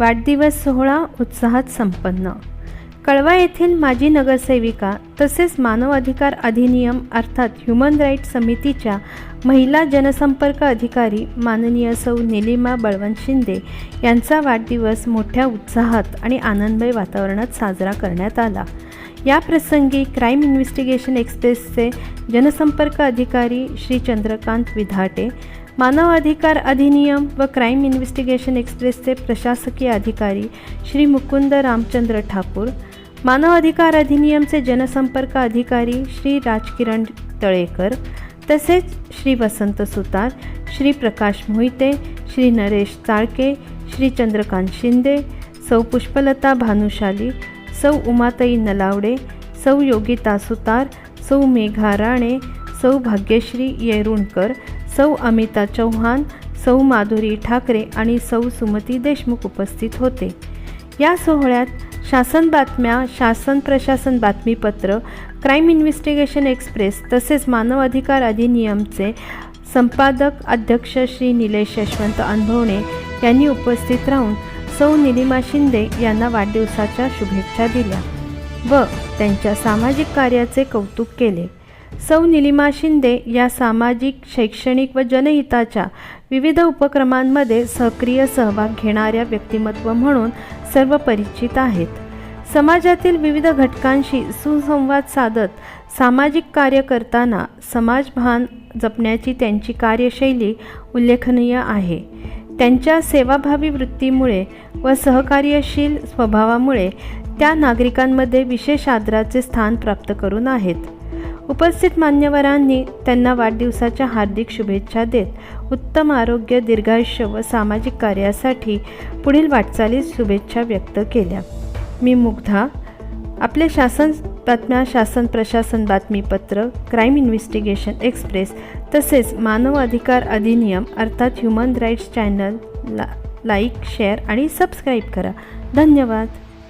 वाढदिवस सोहळा उत्साहात संपन्न। कळवा येथील माजी नगरसेविका तसेच मानव अधिकार अधिनियम अर्थात ह्युमन राईट्स समितीच्या महिला जनसंपर्क अधिकारी माननीय सौ निलिमा बळवंत शिंदे यांचा वाढदिवस मोठ्या उत्साहात आणि आनंदमय वातावरणात साजरा करण्यात आला। या प्रसंगी क्राईम इन्व्हेस्टिगेशन एक्सप्रेसचे जनसंपर्क अधिकारी श्री चंद्रकांत विधाटे, मानव अधिकार अधिनियम व क्राईम इन्व्हेस्टिगेशन एक्सप्रेसचे प्रशासकीय अधिकारी श्री मुकुंद रामचंद्र ठाकूर, मानव अधिकार अधिनियमचे जनसंपर्क अधिकारी श्री राजकिरण तळेकर, तसेच श्री वसंत सुतार, श्री प्रकाश मोहिते, श्री नरेश चाळके, श्री चंद्रकांत शिंदे, सौ पुष्पलता भानुशाली, सौ उमाताई नलावडे, सौ योगिता सुतार, सौ मेघा राणे, सौ भाग्यश्री येरुणकर, सौ अमिता चौहान, सौ माधुरी ठाकरे आणि सौ सुमती देशमुख उपस्थित होते। या सोहळ्यात शासन बातम्या, शासन प्रशासन बातमीपत्र, क्राईम इन्व्हेस्टिगेशन एक्सप्रेस तसेच मानव अधिकार अधिनियमचे संपादक अध्यक्ष श्री निलेश यशवंत अनभवणे यांनी उपस्थित राहून सौ निलिमा शिंदे यांना वाढदिवसाच्या शुभेच्छा दिल्या व त्यांच्या सामाजिक कार्याचे कौतुक केले। सौ निलिमा शिंदे या सामाजिक, शैक्षणिक व जनहिताच्या विविध उपक्रमांमध्ये सक्रिय सहभाग घेणाऱ्या व्यक्तिमत्व म्हणून सर्व परिचित आहेत। समाजातील विविध घटकांशी सुसंवाद साधत सामाजिक कार्य करताना समाजभान जपण्याची त्यांची कार्यशैली उल्लेखनीय आहे। त्यांच्या सेवाभावी वृत्तीमुळे व सहकार्यशील स्वभावामुळे त्या नागरिकांमध्ये विशेष आदराचे स्थान प्राप्त करून आहेत। उपस्थित मान्यवरांनी त्यांना वाढदिवसाच्या हार्दिक शुभेच्छा देत उत्तम आरोग्य, दीर्घायुष्य व सामाजिक कार्यासाठी पुढील वाटचालीस शुभेच्छा व्यक्त केल्या। मी मुग्धा, आपले शासन बातम्या, शासन प्रशासन बातमीपत्र, क्राईम इन्व्हेस्टिगेशन एक्सप्रेस तसेच मानव अधिकार अधिनियम अर्थात ह्युमन राईट्स चॅनलला लाईक, शेअर आणि सबस्क्राईब करा। धन्यवाद।